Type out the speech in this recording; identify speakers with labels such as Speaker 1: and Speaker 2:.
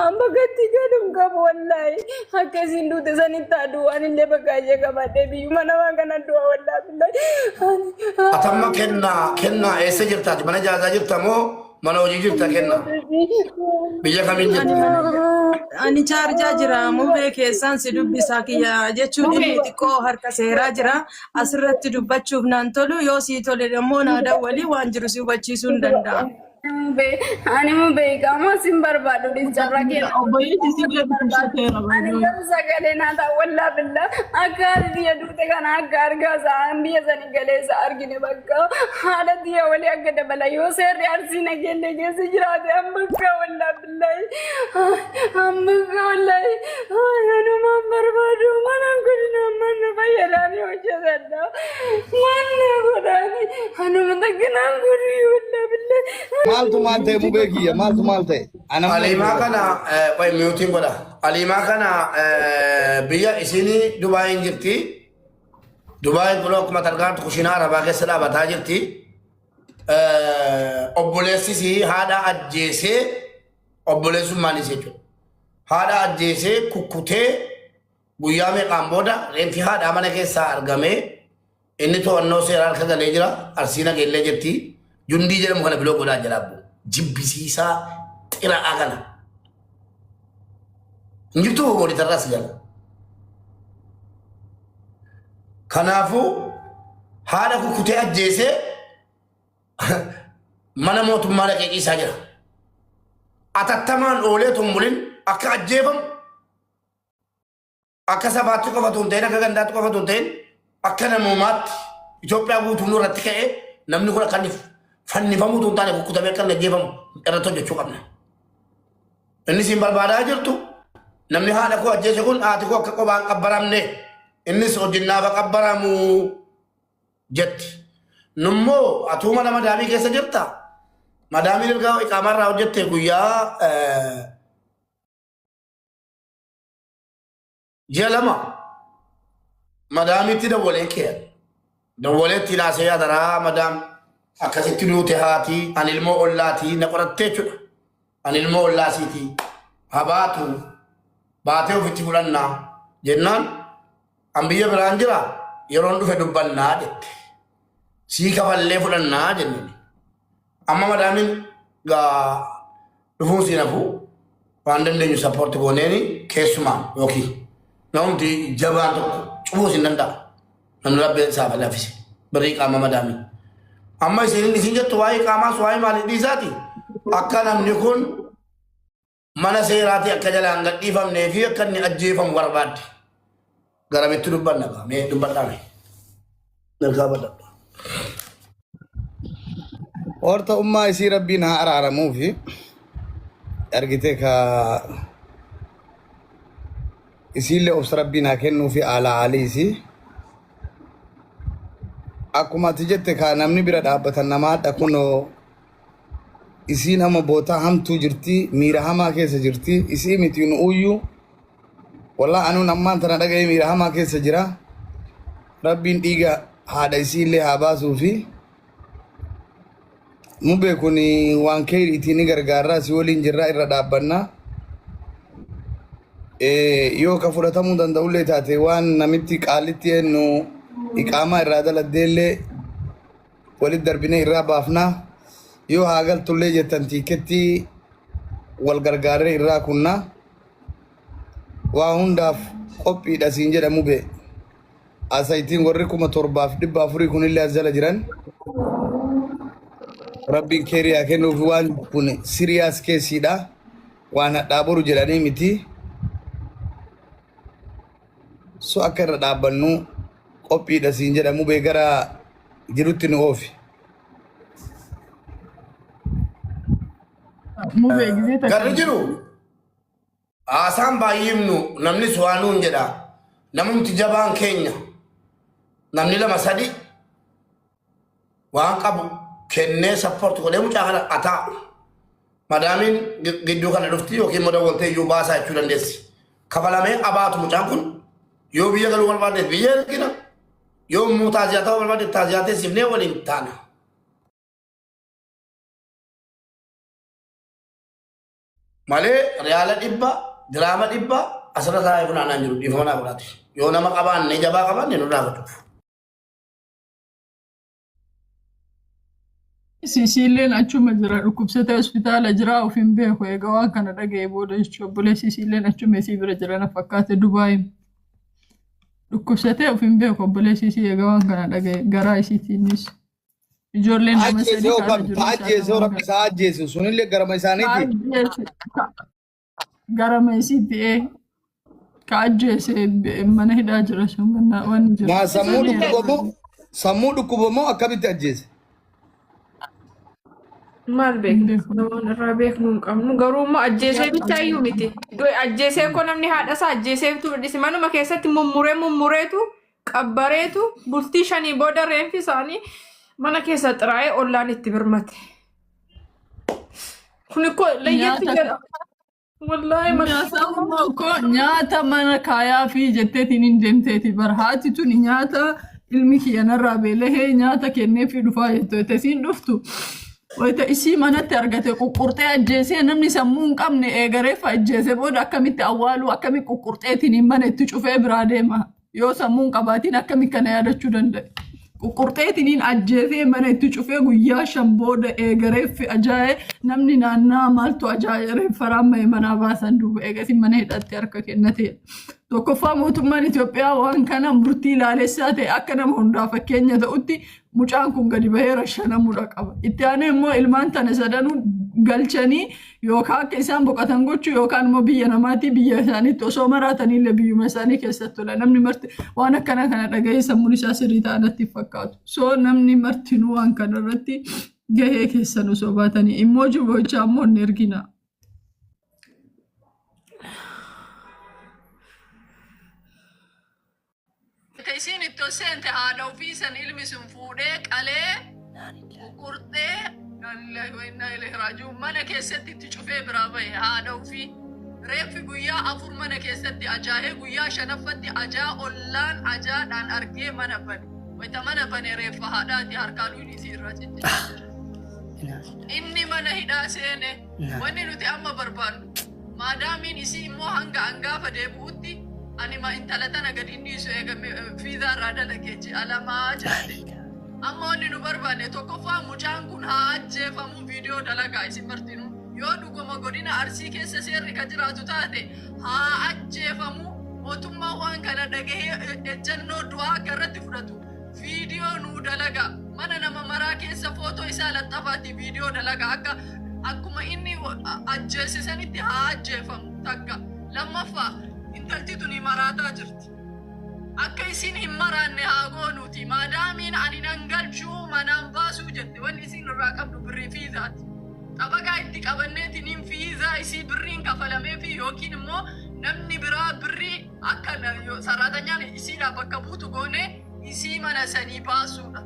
Speaker 1: amma gatti gadum qabu wallahi akkasiin duute sanitti aduwaan illee bakkaajee qabaadhee biyyuma namaa kana du'a wallahi billahi.
Speaker 2: Atamma kennaa eessa jirtaati? Mana jaazaa jirta moo mana hojii jirta kennaa? Biyya kamiin jirti?
Speaker 3: Ani chaarjaa jira mubee keessaan si dubbisaa kiyya jechuun inni xiqqoo harka seeraa jira asirratti dubbachuuf naan tolu yoo sii tole immoo naa dawwalii waan jiru si hubachiisuu hin danda'a.
Speaker 1: Ani mubee qaama sin barbaadu dhincharra keessa.
Speaker 3: Obboleetti si bira dubbisateera.
Speaker 1: Ani garuu sagalee naata wallaa billaa akka biyya duute kana akka argaa sa'aan biyya sanii galeessa argine bakka haala biyya walii akka dabala yoo seerri arsii nageellee keessa jiraate amma akka wallaa billaa amma akka wallaa anumaan barbaadu mana godina mana fayyadaanii hojjetadha mana godhaani anuma takkinaan godhii wallaa billaa.
Speaker 4: Maltu malte mubekiya maltu malte
Speaker 2: ana alima kana way muting goda alima kana biya isini Dubai jirti Dubai blok matargat kushina araba ke sada bata jirti obbolesi si hada ajjese obbolesu mani secho hada ajjese kukkute guyya me qamboda renfi hada mana ke sa argame inni to anno serar ka gale jira arsina gelle jirti jundi jedhamu kana biloo godhaa jalabbu jibbisiisaa xira agana injirtu boodi tarras jala kanaafu haala kukkutee ajjeese mana mootummaa dhaqee qiisaa jira atattamaan oolee tumbulin akka ajjeefamu akka sabaatti qofatu hin ta'in akka gandaatti qofatu hin ta'in akka namoomaatti Itoophiyaa guutuu irratti ka'ee namni kun akka fannifamu tun taane kukkutamee kan ajjeefamu irratti hojjechuu qabna. Inni siin barbaadaa jirtu namni haadha koo ajjeese kun haati koo akka qophaan qabbaramne innis hojjinnaaf qabbaramu jetti. Nummoo atuu mana madaamii keessa jirta. Madaamiin erga iqaamarraa hojjette guyyaa ji'a lama madaamiitti dawwalee kee dawwaleetti ilaasee yaadaraa madaam akkasitti nuute haati an ilmoo ollaati na qorattee jechuudha an ilmoo ollaasiiti habaatu baatee ofitti fudhannaa jennaan an biyya biraan jira yeroon dhufe dubbannaa jette sii kafallee fudhannaa jenneen amma madaamin gaa dhufuun si nafu waan dandeenyu sappoorti gooneeni keessumaan yookiin namumti jabaan tokko cufuu sin danda'a namni rabbeen isaa laafise birrii qaama madaamin amma isin jettu waa'ee qaamaa waa'ee maalii dhiisaati akka namni kun mana seeraati akka jalaan gadhiifamnee fi akka inni ajjeefamu barbaadde garamitti dubbanna mee dubbadhaame nalkaa badadha
Speaker 4: orta ummaa isii rabbiin haa araaramuufi argite ka isiillee obsa rabbiin haa kennuufi ala aliisi akkuma ati jette ka namni bira dhaabbatan namaadha kunoo isii nama bootaa hamtuu jirti miira hamaa keessa jirti isii miti nu uyyuu wallaa anuun ammaan tana dhaga'ee miira hamaa keessa jira rabbiin dhiiga haadha isiillee haa baasuufi nu beekun waan keeriitii ni gargaarraa si waliin jirraa irra dhaabbannaa yoo ka fudhatamuu danda'ullee taate waan namitti qaalitti hennu iqaamaa irraa daladdeellee walit darbinee irraa baafnaa yoo haa galtullee jettan tiiketti wal gargaaree irraa kunnaa waa hundaaf qophiidha siin jedhamu bee asaytiin warri 7,400 kunillee as jala jiran rabbiin keeriyaa kennuufi waan kun siriyaas keessiidha waan hadhaa boru jedhanii miti so akka irra dhaabbannu qophiidha siin jedhamu bee gara jirutti nu oofi.
Speaker 2: Garri jiru haasaan baay'imnu namni suwaanuun jedha namumti jabaan keenya namni lama sadi waan qabu kennee sappoorti godhee mucaa kana ataa madaamiin gidduu kana dhufti yookiin moda waltee iyyuu baasaa jechuu dandeessi kafalamee abaatu mucaan kun yoo biyya galuu barbaadeef biyya ergina yoo immoo taaziyaa ta'uu barbaadeef taaziyaa teessifnee waliin taana. malee reyaala dhibba diraama dhibba asirra taa'ee funaanaan jiru dhiifama naa godhaati yoo nama qabaanne jabaa qabaanne nurraa godhuuf.
Speaker 5: Sisiileen achuma jira dhukkubsatee hospitaala jira ofiin beeku egaa waan kana dhaga'ee booda jechuudha obboleessi Sisiileen achuma isii bira jira na fakkaate Dubaayii dhukkubsatee ofiin beeku obboleessi isii egaa waan kana dhaga'ee garaa isiitiinis ijoolleen nama sadii kaasa jiru.
Speaker 4: Ajjeesoo rabbi isaa ajjeesu sunillee garama isaaniiti.
Speaker 5: Garama isiitti ka ajjeese mana hidhaa jira sun waan jiru.
Speaker 4: Maa sammuu dhukkubamoo akkamitti ajjeese?
Speaker 6: Maal beeknu namoonni irraa beeknu hin qabnu garuu immoo ajjeesee bitaa iyyuu miti ajjeesee ko namni haadha isaa ajjeeseetu dhisi manuma keessatti mummureetu qabbareetu bultii 5 booda reenfi isaanii mana keessa xiraa'ee ollaan itti birmate kun ko leeyyatti jedha wallahi
Speaker 5: nyaata mana kaayaa fi jetteetiin hin deemteeti barhaati tun nyaata ilmi kiyyanarraa beelahee nyaata kennee fi dhufaa jettoete siin dhuftu. Wayita isii manatti argate quqqurxee ajjeesee namni sammuu hin qabne eegareeffa ajjeese booda akkamitti awwaaluu akkamitti quqqurxeetiin mana itti cufee biraa deema yoo sammuu hin qabaatiin akkamitti kana yaadachuu danda'e. Quqqurxeetiin ajjeesee mana itti cufee guyyaa 5 booda eegareeffi ajaa'ee namni naannaa maaltu ajaa'ee reeffaraan manaa baasan duuba eegasi mana hidhatti harka kennateedha. Tokkoffaa mootummaan Itoophiyaa waan kana murtii ilaalessaa ta'e akka nama hundaa fakkeenya ta'utti mucaan kun gadi bahee rashanamuudha qaba. Itti aanee immoo ilmaan tana sadanuu galchanii yookaan akka isaan boqotan gochuu yookaan immoo biyya namaatii biyya isaaniitti osoo maraatanillee biyyuma isaanii keessatti tola. Namni marti waan akkana kana dhaga'ee sammuun isaa sirrii ta'anatti fakkaatu. So namni martinuu waan kana irratti gahee keessan osoo baatanii immoo jibochaa immoo hin ergina. Isin ittoo seente haadha ofii san ilmi sun fuudhee qalee qurxee mana keessatti itti cufee biraa bahe haadha ofii reeffi guyyaa 4 mana keessatti ajaa'ee guyyaa 5ffatti ajaa ollaan ajaadhaan argee mana bane wayita mana bane reeffa haadhaati harkaa duun isii irraa ciccire inni mana hidhaa seene wanni nuti amma barbaannu maadaamiin isii immoo hanga angaafa deebi'utti anima intala tana gadi dhiisu eegame fiizaa irraa dalageechi alamaa jedhame amma wanni nu barbaanne tokkoffaa mucaan kun haa ajjeefamu viidiyoo dalagaa isin martinu yoo dhuguma godina Arsii keessa seerri ka jiraatu taate haa ajjeefamu mootummaa waan kana dhagahee ejjennoo du'aa akka irratti fudhatu viidiyoo nu dalagaa mana nama maraa keessa footoo isaa laxafaati viidiyoo dalagaa akkuma inni ajjeesisanitti haa ajjeefamu takka lammaffaa intalti tuni maraataa jirti. Akka isin hin maraanne haa goonuuti. Maadaamiin ani nan galchuu manaan baasuu jette wanni isin irraa qabdu birrii fiizaati. Xabagaa itti qabanneetiin fiizaa isii birriin kafalamee fi yookiin immoo namni biraa birrii akka sarratanyaan isiidhaaf bakka buutu goone isii mana sanii baasuudha.